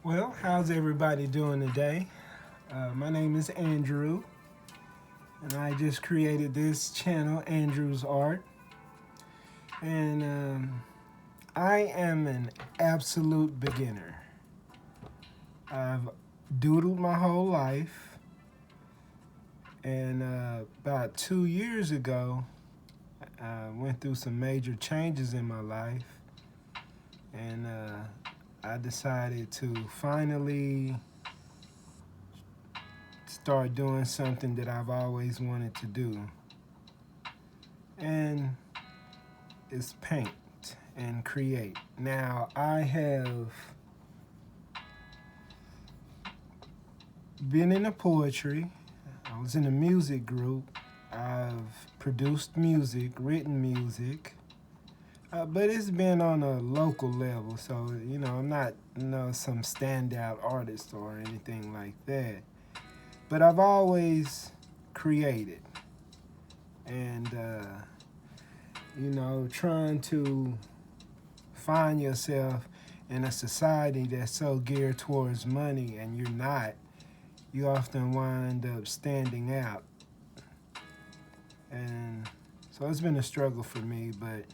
Well, how's everybody doing today? My name is Andrew, and I just created this channel, Andrew's Art. And I am an absolute beginner. I've doodled my whole life, and about 2 years ago, I went through some major changes in my life, and I decided to finally start doing something that I've always wanted to do. And it's paint and create. Now, I have been into poetry. I was in a music group. I've produced music, written music. But it's been on a local level, so I'm not some standout artist or anything like that. But I've always created, and trying to find yourself in a society that's so geared towards money, and you're not, you often wind up standing out. And so it's been a struggle for me, but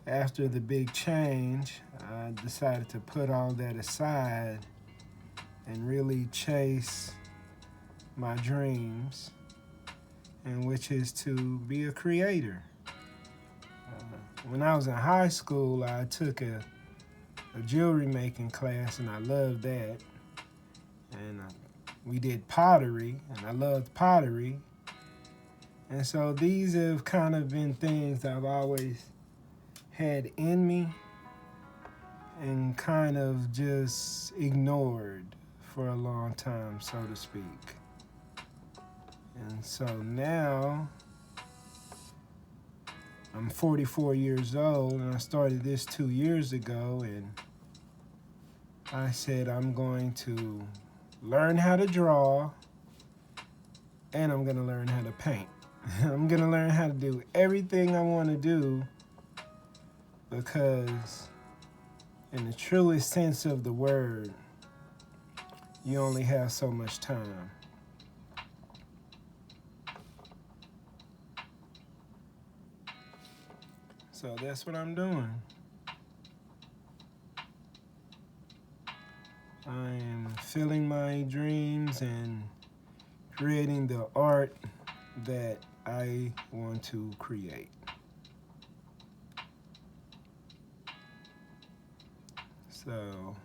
after the big change, I decided to put all that aside and really chase my dreams, and which is to be a creator. When I was in high school, I took a jewelry making class, and I loved that. And we did pottery, and I loved pottery. And so these have kind of been things I've always had in me and kind of just ignored for a long time, so to speak. And so now I'm 44 years old, and I started this 2 years ago, and I said I'm going to learn how to draw, and I'm going to learn how to paint. I'm going to learn how to do everything I want to do, because in the truest sense of the word, you only have so much time. So that's what I'm doing. I am filling my dreams and creating the art that I want to create. So,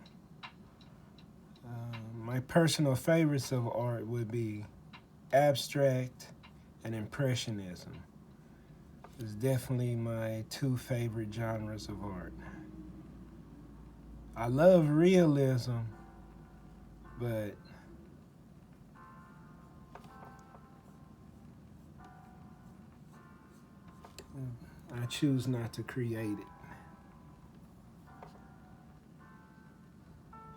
my personal favorites of art would be abstract and impressionism. It's definitely my two favorite genres of art. I love realism, but I choose not to create it.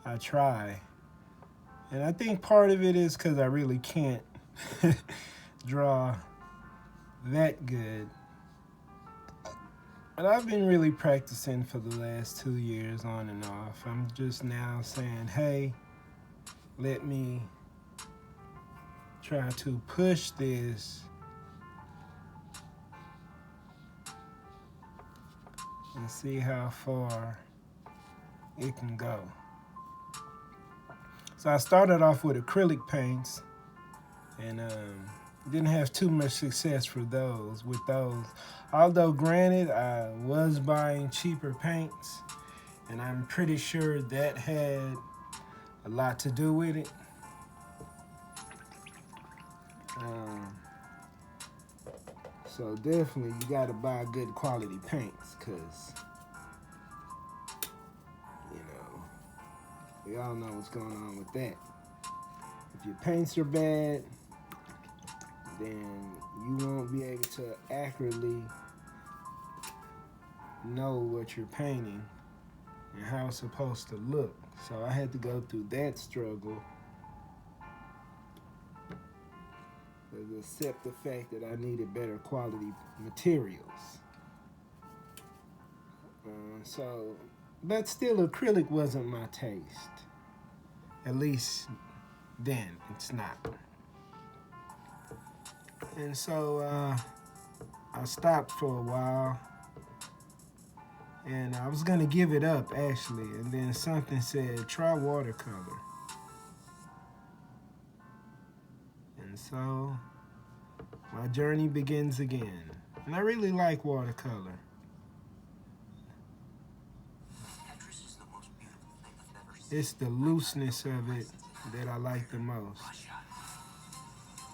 I try. And I think part of it is because I really can't draw that good. But I've been really practicing for the last 2 years on and off. I'm just now saying, hey, let me try to push this and see how far it can go. So I started off with acrylic paints, and didn't have too much success with those. Although granted, I was buying cheaper paints, and I'm pretty sure that had a lot to do with it. So definitely you gotta buy good quality paints, because we all know what's going on with that. If your paints are bad, then you won't be able to accurately know what you're painting and how it's supposed to look. So I had to go through that struggle to accept the fact that I needed better quality materials. But still, acrylic wasn't my taste. At least then, it's not. And so I stopped for a while, and I was gonna give it up actually, and then something said, try watercolor. And so my journey begins again. And I really like watercolor. It's the looseness of it that I like the most.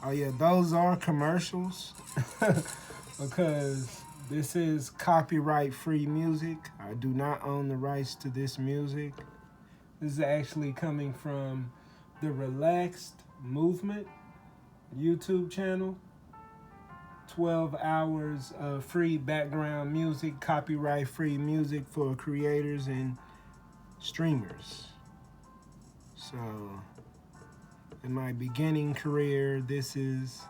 Oh yeah, those are commercials because this is copyright free music. I do not own the rights to this music. This is actually coming from the Relaxed Movement YouTube channel. 12 hours of free background music, copyright free music for creators and streamers. So in my beginning career, this is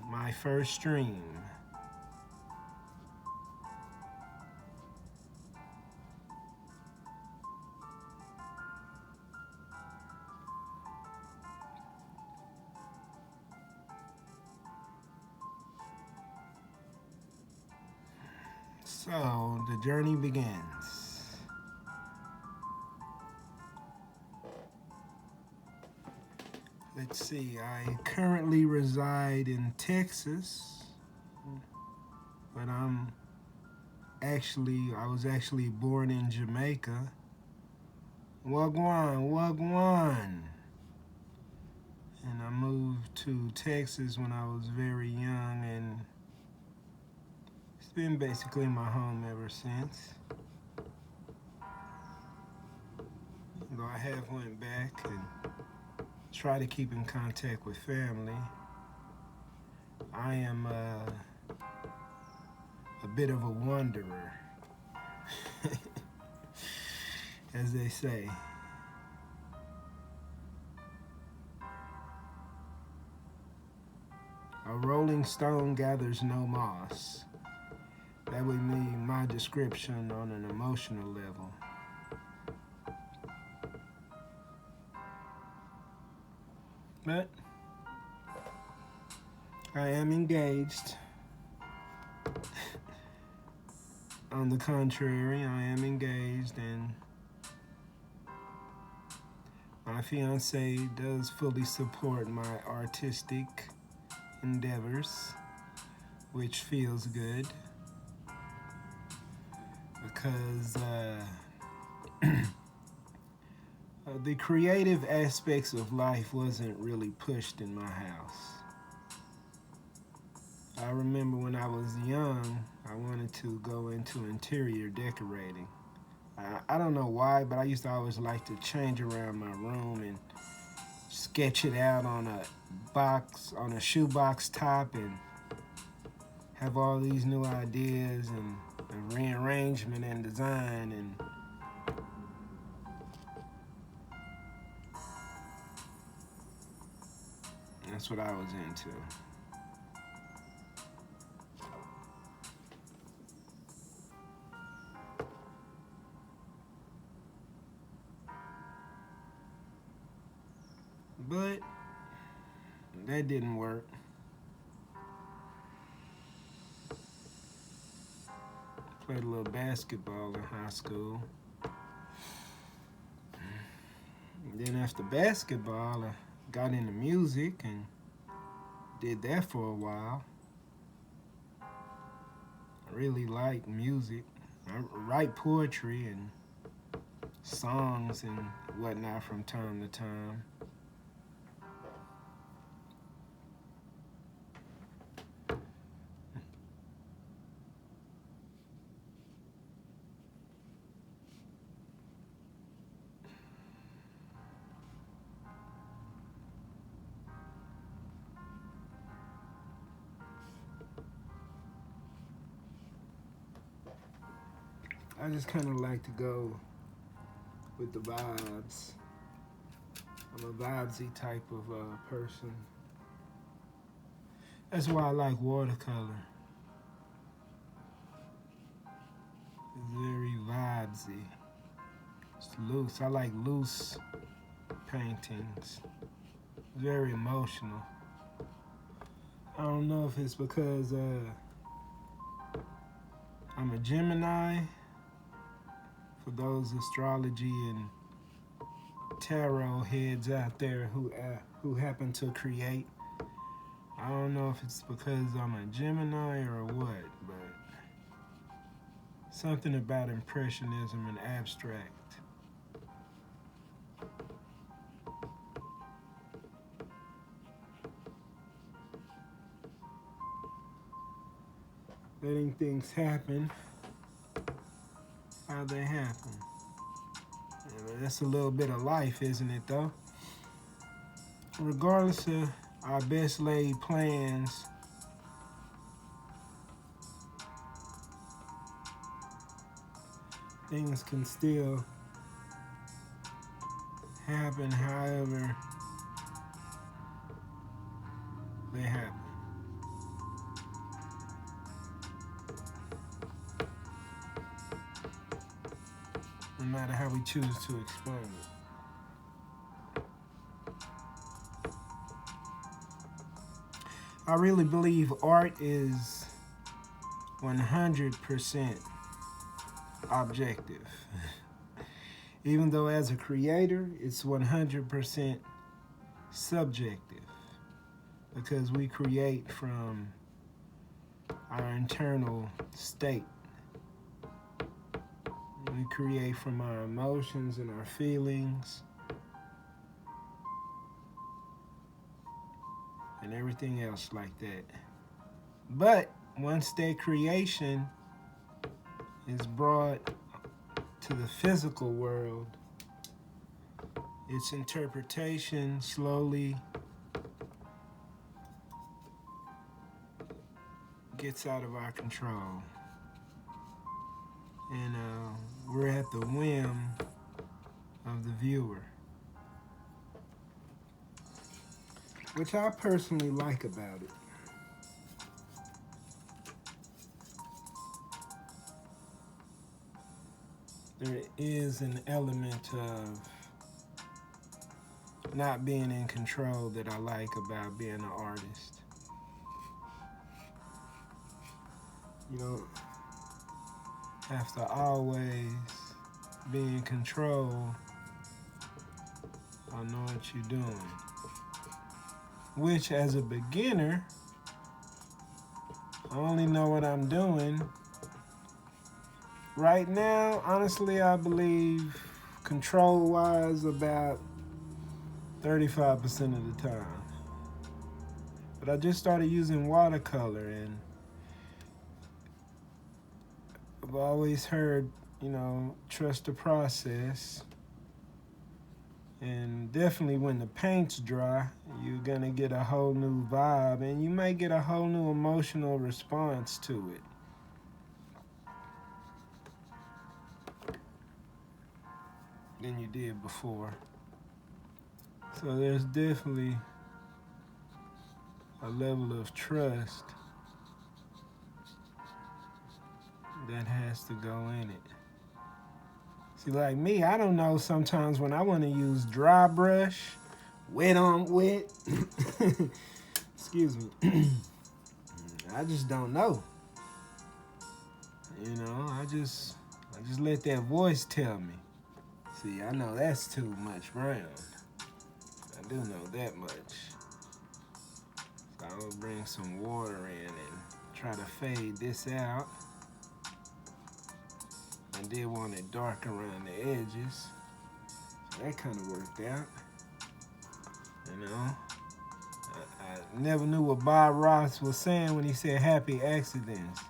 my first stream. So the journey begins. Let's see, I currently reside in Texas, but I was actually born in Jamaica. Wagwan, wagwan. And I moved to Texas when I was very young, and it's been basically my home ever since. Though I have went back and try to keep in contact with family. I am a bit of a wanderer, as they say. A rolling stone gathers no moss. That would be my description on an emotional level. But I am engaged. On the contrary, I am engaged, and my fiance does fully support my artistic endeavors, which feels good because the creative aspects of life wasn't really pushed in my house. I remember when I was young, I wanted to go into interior decorating. I don't know why, but I used to always like to change around my room and sketch it out on a shoebox top, and have all these new ideas and rearrangement and design, and that's what I was into. But that didn't work. Played a little basketball in high school. And then after basketball, I got into music and did that for a while. I really like music. I write poetry and songs and whatnot from time to time. I just kind of like to go with the vibes. I'm a vibesy type of person. That's why I like watercolor. It's very vibesy. It's loose. I like loose paintings. Very emotional. I don't know if it's because I'm a Gemini. For those astrology and tarot heads out there who happen to create, I don't know if it's because I'm a Gemini or what, but something about impressionism and abstract. Letting things happen how they happen. That's a little bit of life, isn't it, though? Regardless of our best laid plans, things can still happen however they happen. No matter how we choose to explain it. I really believe art is 100% objective. Even though as a creator, it's 100% subjective. Because we create from our internal state. We create from our emotions and our feelings and everything else like that. But once that creation is brought to the physical world, its interpretation slowly gets out of our control. And we're at the whim of the viewer, which I personally like about it. There is an element of not being in control that I like about being an artist. You don't have to always be in control or know what you're doing. Which, as a beginner, I only know what I'm doing. Right now, honestly, I believe control-wise about 35% of the time. But I just started using watercolor, and I've always heard, trust the process. And definitely when the paint's dry, you're gonna get a whole new vibe, and you may get a whole new emotional response to it. Than you did before. So there's definitely a level of trust that has to go in it. See, like me, I don't know sometimes when I want to use dry brush, wet on wet. Excuse me. I just don't know. I just let that voice tell me. See, I know that's too much brown. I do know that much. So I will bring some water in and try to fade this out. I did want it dark around the edges. So that kind of worked out. I never knew what Bob Ross was saying when he said happy accidents.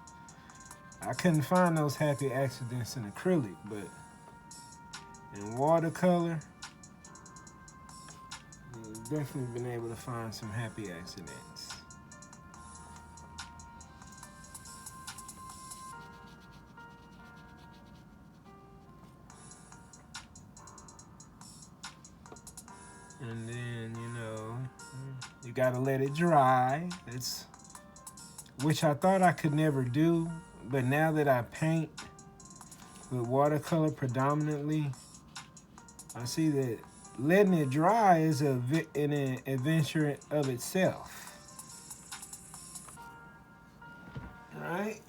I couldn't find those happy accidents in acrylic, but in watercolor, I've definitely been able to find some happy accidents. And then, you gotta let it dry. Which I thought I could never do, but now that I paint with watercolor predominantly, I see that letting it dry is an adventure of itself. Right?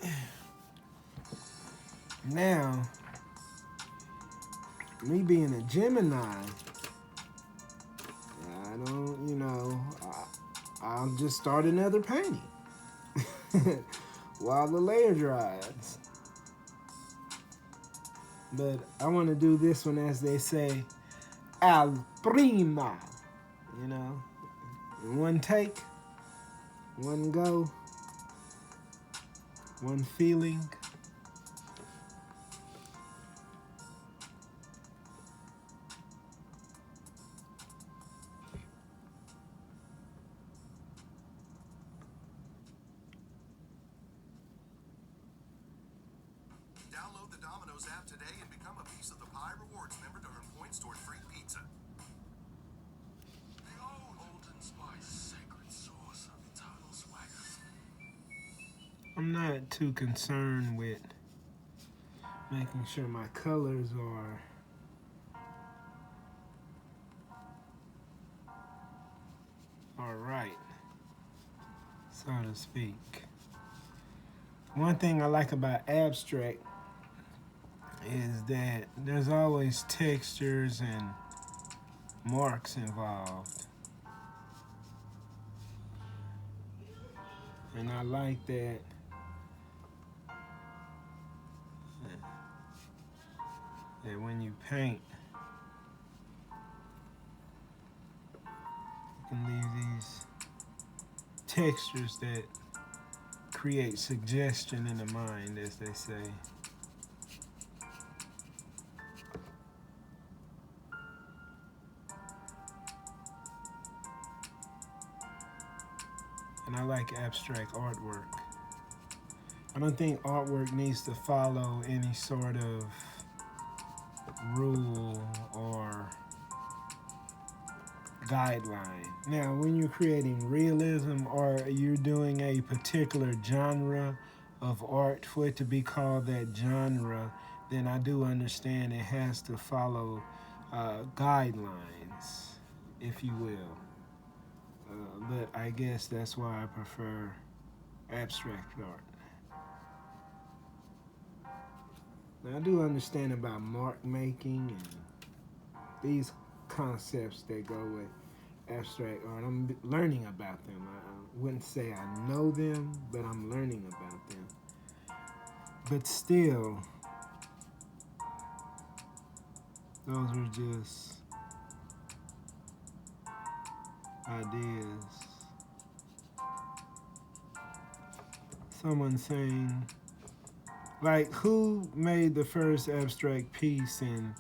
Now, me being a Gemini, I don't, I'll just start another painting while the layer dries. But I want to do this one, as they say, al prima, in one take, one go, one feeling. Download the Domino's app today and become a Piece of the Pie Rewards member to earn points toward free pizza. The Old and Spice secret sauce of total swagger. I'm not too concerned with making sure my colors are right, so to speak. One thing I like about abstract is that there's always textures and marks involved. And I like that when you paint, you can leave these textures that create suggestion in the mind, as they say. And I like abstract artwork. I don't think artwork needs to follow any sort of rule or guideline. Now, when you're creating realism or you're doing a particular genre of art, for it to be called that genre, then I do understand it has to follow guidelines, if you will. But I guess that's why I prefer abstract art. Now, I do understand about mark making and these concepts that go with abstract art. I'm learning about them. I wouldn't say I know them, but I'm learning about them. But still, those are just ideas. Someone saying, like, who made the first abstract piece? And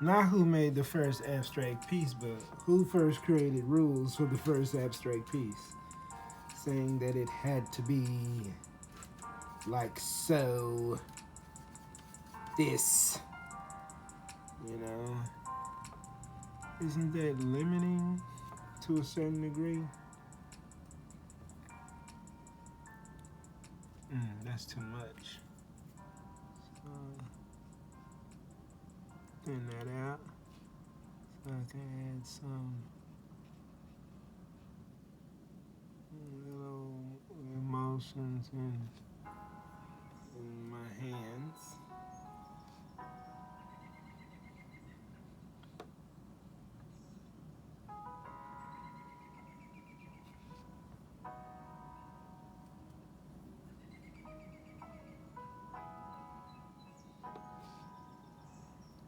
not who made the first abstract piece, but who first created rules for the first abstract piece, saying that it had to be like so, this, isn't that limiting to a certain degree? That's too much. So, thin that out so I can add some little emotions in my hands.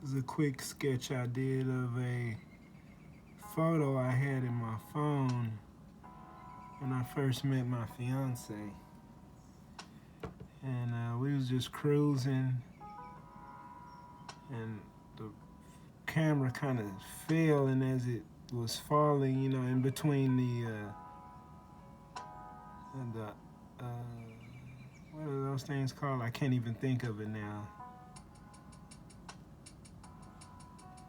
This is a quick sketch I did of a photo I had in my phone when I first met my fiance. And we was just cruising, and the camera kind of fell, and as it was falling, in between what are those things called? I can't even think of it now.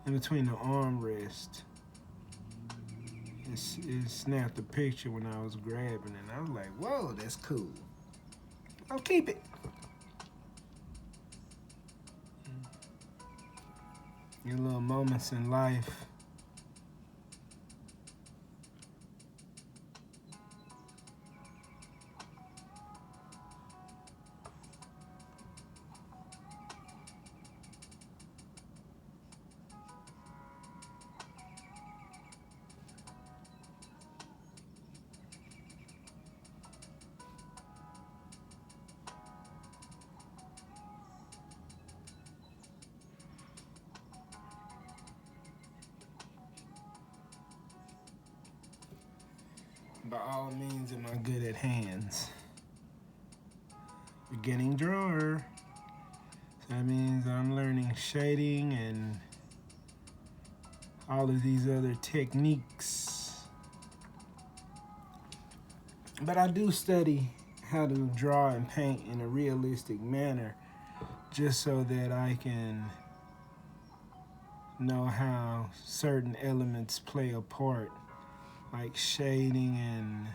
In between the armrest, it snapped a picture when I was grabbing it. And I was like, whoa, that's cool. I'll keep it. your little moments in life. By all means, am I good at hands? Beginning drawer. So that means I'm learning shading and all of these other techniques. But I do study how to draw and paint in a realistic manner just so that I can know how certain elements play a part, like shading and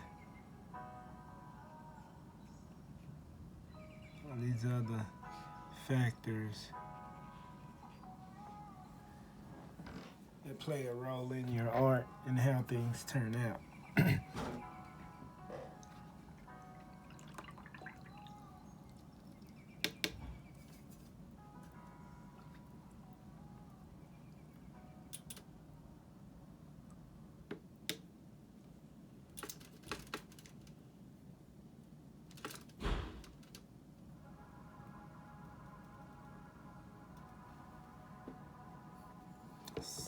all these other factors that play a role in your art and how things turn out.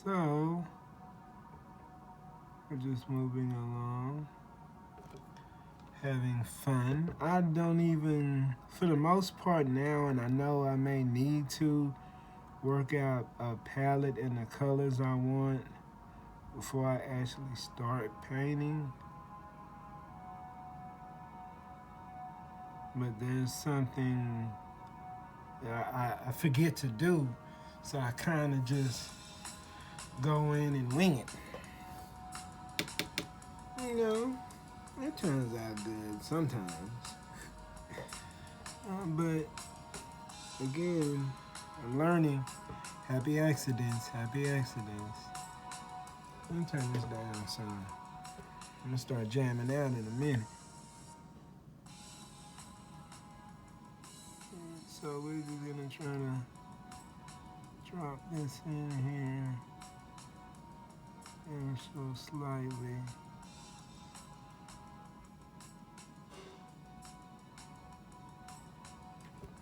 So, we're just moving along, having fun. I don't even, for the most part now, and I know I may need to work out a palette and the colors I want before I actually start painting. But there's something that I forget to do, so I kind of just go in and wing it. You know, it turns out good sometimes. But again, I'm learning. Happy accidents, happy accidents. Let me turn this down, son. I'm gonna start jamming out in a minute. So we're just gonna try to drop this in here and so slightly.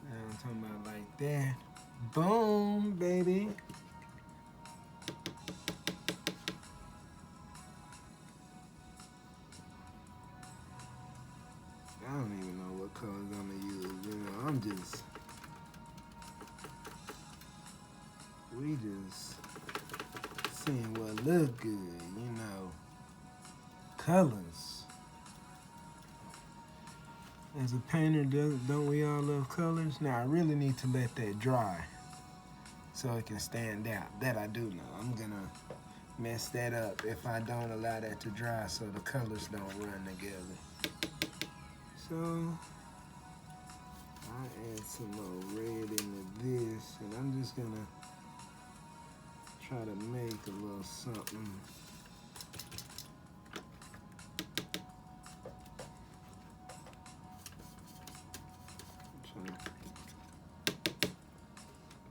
Now I'm talking about like that. Boom, baby. I don't even know what colors I'm gonna use. You know, we just seeing what look good. You know, colors. As a painter, don't we all love colors? Now, I really need to let that dry so it can stand out. That I do know. I'm gonna mess that up if I don't allow that to dry so the colors don't run together. So, I add some more red into this, and I'm just gonna try to make a little something.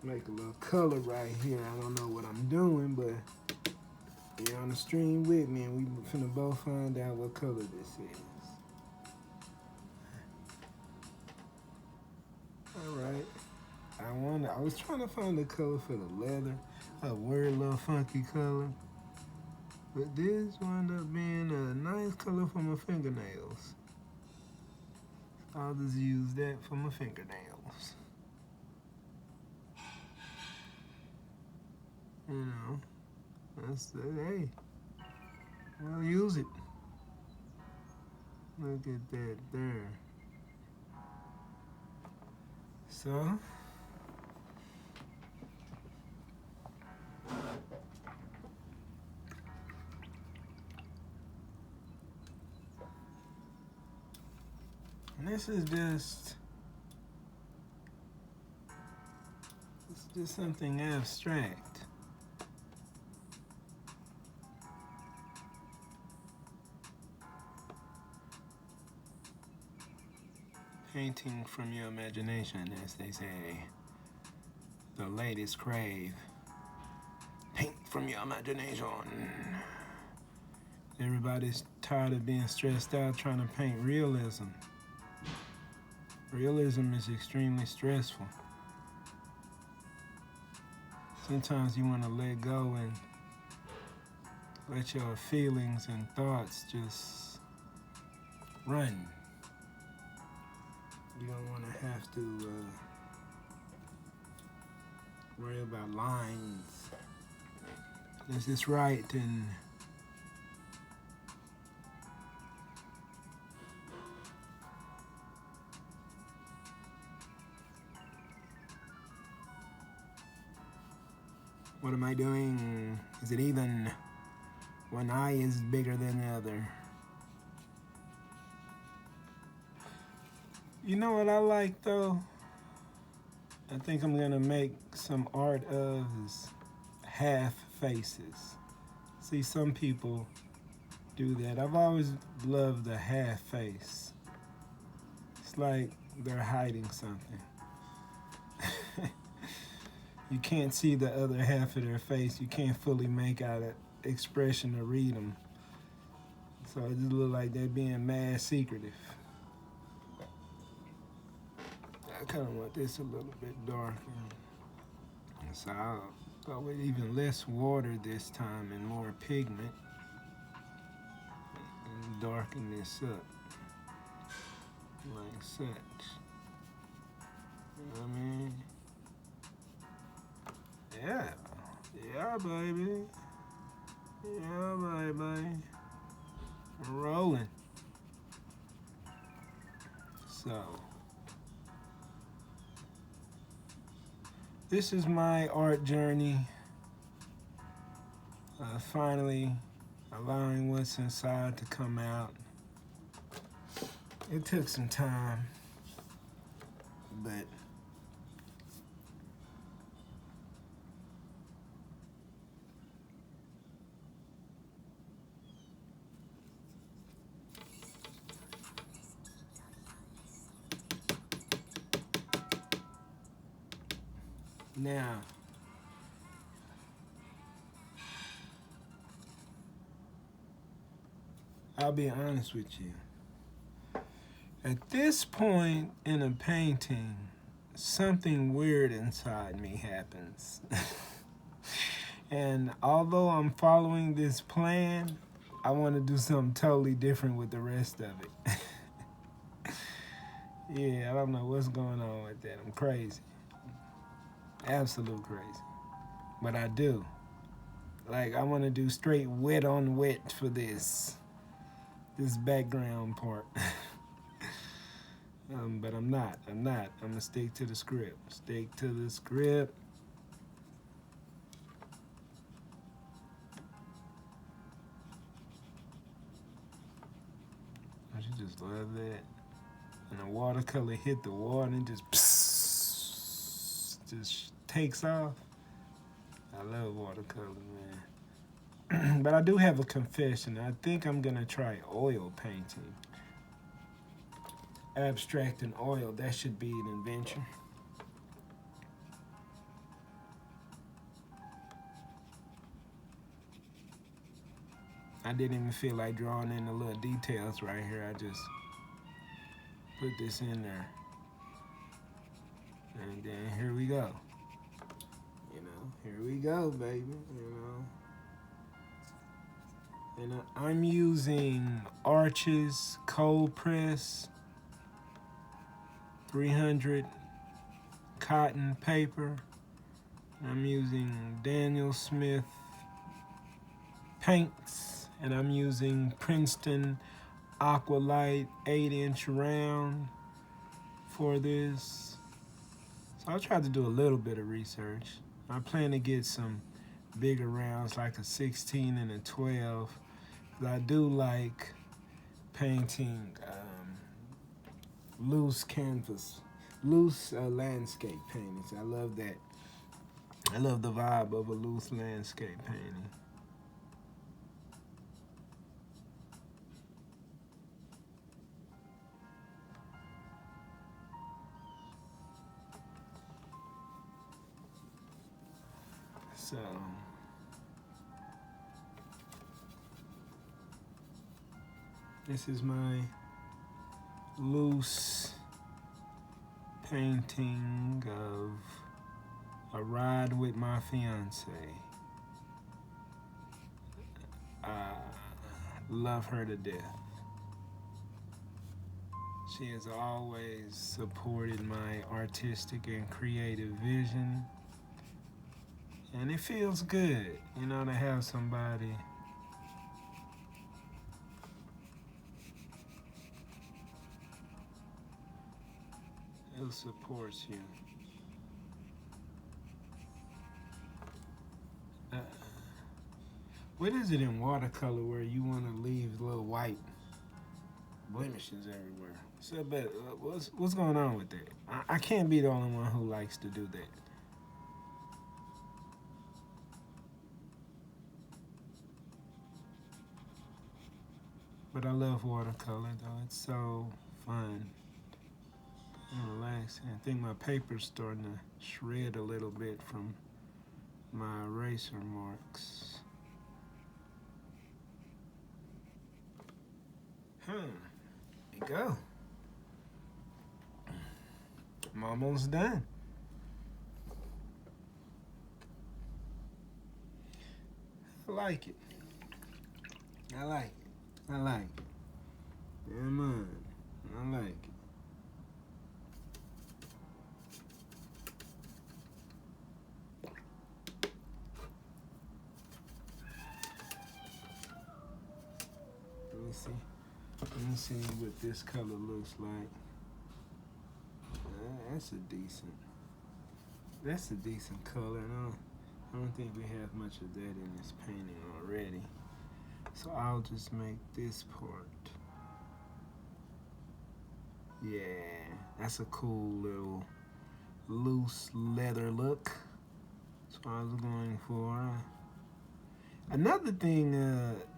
Make a little color right here. I don't know what I'm doing, but you're on the stream with me, and we finna both find out what color this is. All right. I was trying to find the color for the leather, a weird little funky color, but this wound up being a nice color for my fingernails. I'll just use that for my fingernails. You know, hey, I'll use it. Look at that there. So, and this is just something abstract. Painting from your imagination, as they say. The latest crave. Paint from your imagination. Everybody's tired of being stressed out trying to paint realism. Realism is extremely stressful. Sometimes you want to let go and let your feelings and thoughts just run. You don't want to have to worry about lines. Is this right? And what am I doing? Is it even? One eye is bigger than the other. You know what I like though? I think I'm gonna make some art of half faces. See, some people do that. I've always loved the half face. It's like they're hiding something. You can't see the other half of their face. You can't fully make out an expression to read them. So it just looks like they're being mad secretive. I kind of want this a little bit darker. So I'll go with even less water this time and more pigment. And darken this up. Like such. You know what I mean? Yeah. Yeah, baby. Yeah, baby. We're rolling. So, this is my art journey. Finally allowing what's inside to come out. It took some time, but now, I'll be honest with you. At this point in a painting, something weird inside me happens. And although I'm following this plan, I want to do something totally different with the rest of it. Yeah, I don't know what's going on with that. I'm crazy. Absolute crazy. But I do. Like, I want to do straight wet on wet for this background part. But I'm not. I'm gonna stick to the script. Stick to the script. I should just love that. And the watercolor hit the water and just takes off. I love watercolor, man. But I do have a confession. I think I'm gonna try oil painting. Abstract and oil, that should be an adventure. I didn't even feel like drawing in the little details right here. I just put this in there. And then here we go. You know, here we go, baby, you know. And I'm using Arches cold press 300 cotton paper. I'm using Daniel Smith paints, and I'm using Princeton Aqualight 8-inch round for this. So I tried to do a little bit of research. I plan to get some bigger rounds like a 16 and a 12. But I do like painting loose canvas, loose landscape paintings. I love that. I love the vibe of a loose landscape painting. So this is my loose painting of a ride with my fiance. I love her to death. She has always supported my artistic and creative vision. And it feels good, you know, to have somebody who supports you. What is it in watercolor where you want to leave little white blemishes everywhere? So, but what's going on with that? I can't be the only one who likes to do that. But I love watercolor though. It's so fun and relaxing. I think my paper's starting to shred a little bit from my eraser marks. There you go. I'm almost done. I like it. I like it. I like it. Yeah, man. I like it. Let me see what this color looks like. That's a decent color. And I don't think we have much of that in this painting already. So I'll just make this part. Yeah, that's a cool little loose leather look. That's what I was going for. Another thing,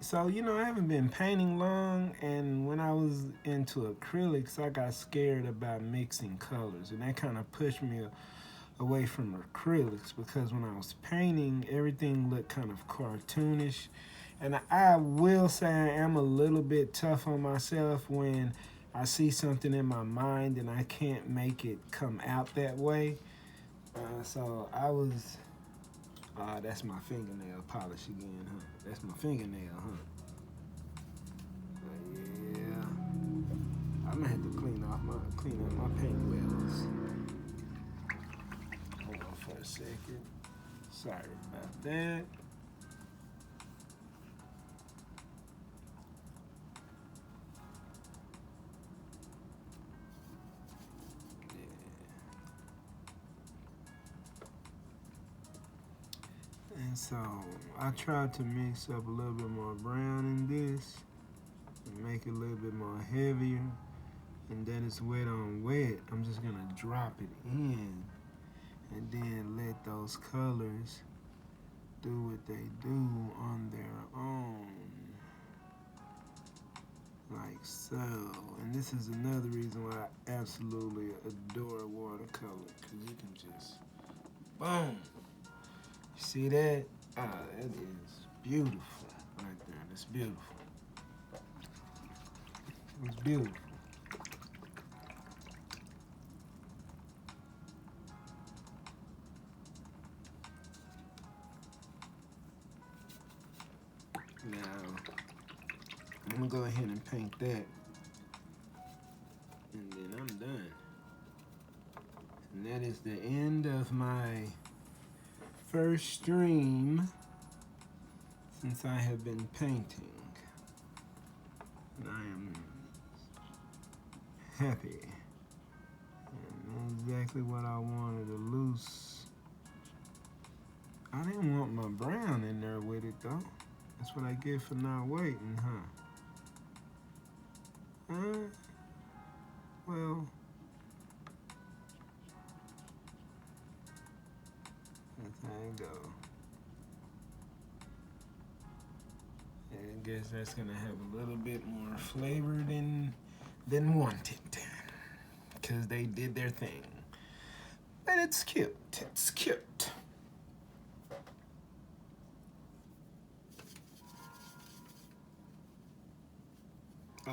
so you know, I haven't been painting long, and when I was into acrylics, I got scared about mixing colors, and that kind of pushed me away from acrylics, because when I was painting, everything looked kind of cartoonish. And I will say I am a little bit tough on myself when I see something in my mind and I can't make it come out that way. So I was, that's my fingernail polish again, huh? That's my fingernail, huh? But yeah, I'm gonna have to clean up my paint wells. Hold on for a second. Sorry about that. And so I tried to mix up a little bit more brown in this and make it a little bit more heavier. And then it's wet on wet. I'm just gonna drop it in and then let those colors do what they do on their own. Like so. And this is another reason why I absolutely adore watercolor, because you can just, boom. You see that? Ah, that is beautiful right there. That's beautiful. It's beautiful. Now, I'm gonna go ahead and paint that. And then I'm done. And that is the end of my first stream since I have been painting. And I am happy. And that's exactly what I wanted, a loose. I didn't want my brown in there with it though. That's what I get for not waiting, huh? Well, that's how it go. And I guess that's gonna have a little bit more flavor than wanted, because they did their thing. But it's cute. It's cute.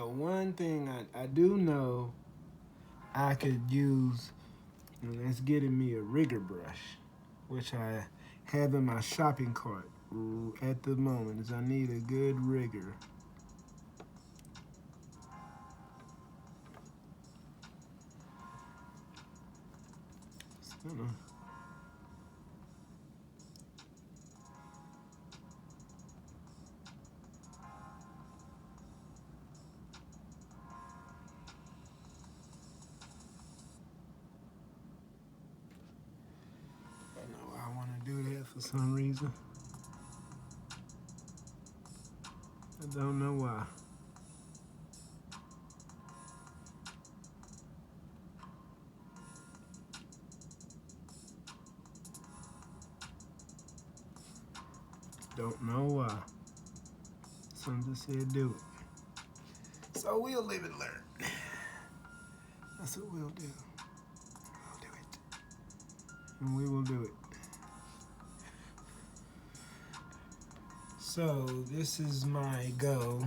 One thing I do know I could use, that's getting me a rigger brush, which I have in my shopping cart at the moment, is I need a good rigger. It's gonna, I want to do that for some reason. I don't know why. Don't know why. Something said do it. So we'll live and learn. That's what we'll do. We'll do it. And we will do it. So this is my go.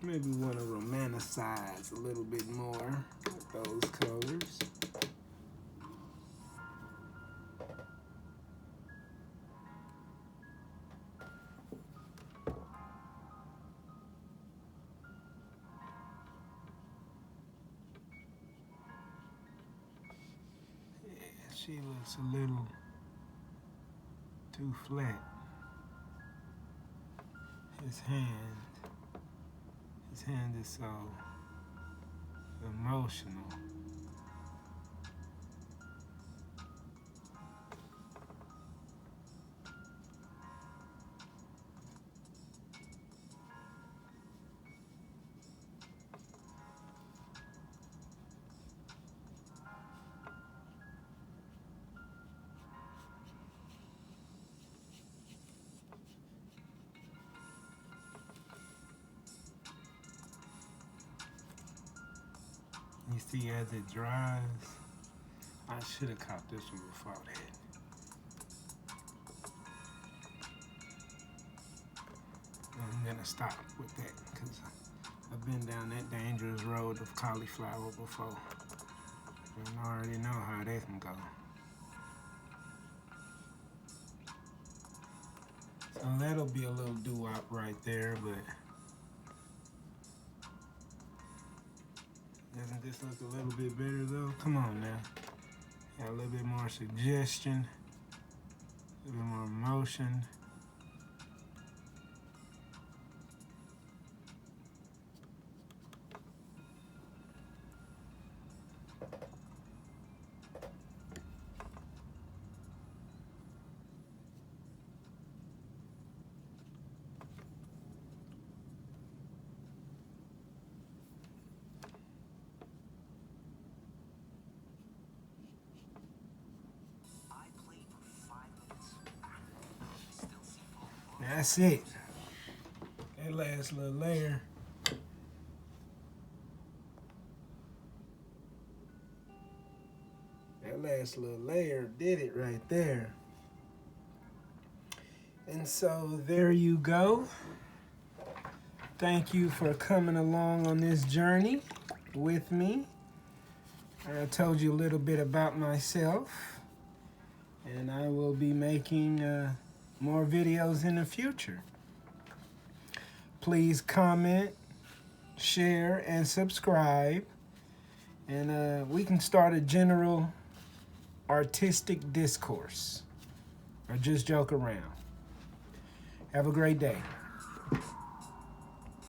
Maybe want to romanticize a little bit more with those colors. Yeah, she looks a little too flat. His hand is so emotional. You see, as it dries, I should have caught this one before that. I'm gonna stop with that because I've been down that dangerous road of cauliflower before, and I already know how that can go. So that'll be a little doo-wop right there, but doesn't this look a little bit better though? Come on now. Got a little bit more suggestion, a little bit more motion. That's it. That last little layer. That last little layer did it right there. And so there you go. Thank you for coming along on this journey with me. I told you a little bit about myself, and I will be making more videos in the future. Please comment, share, and subscribe, and we can start a general artistic discourse or just joke around. Have a great day.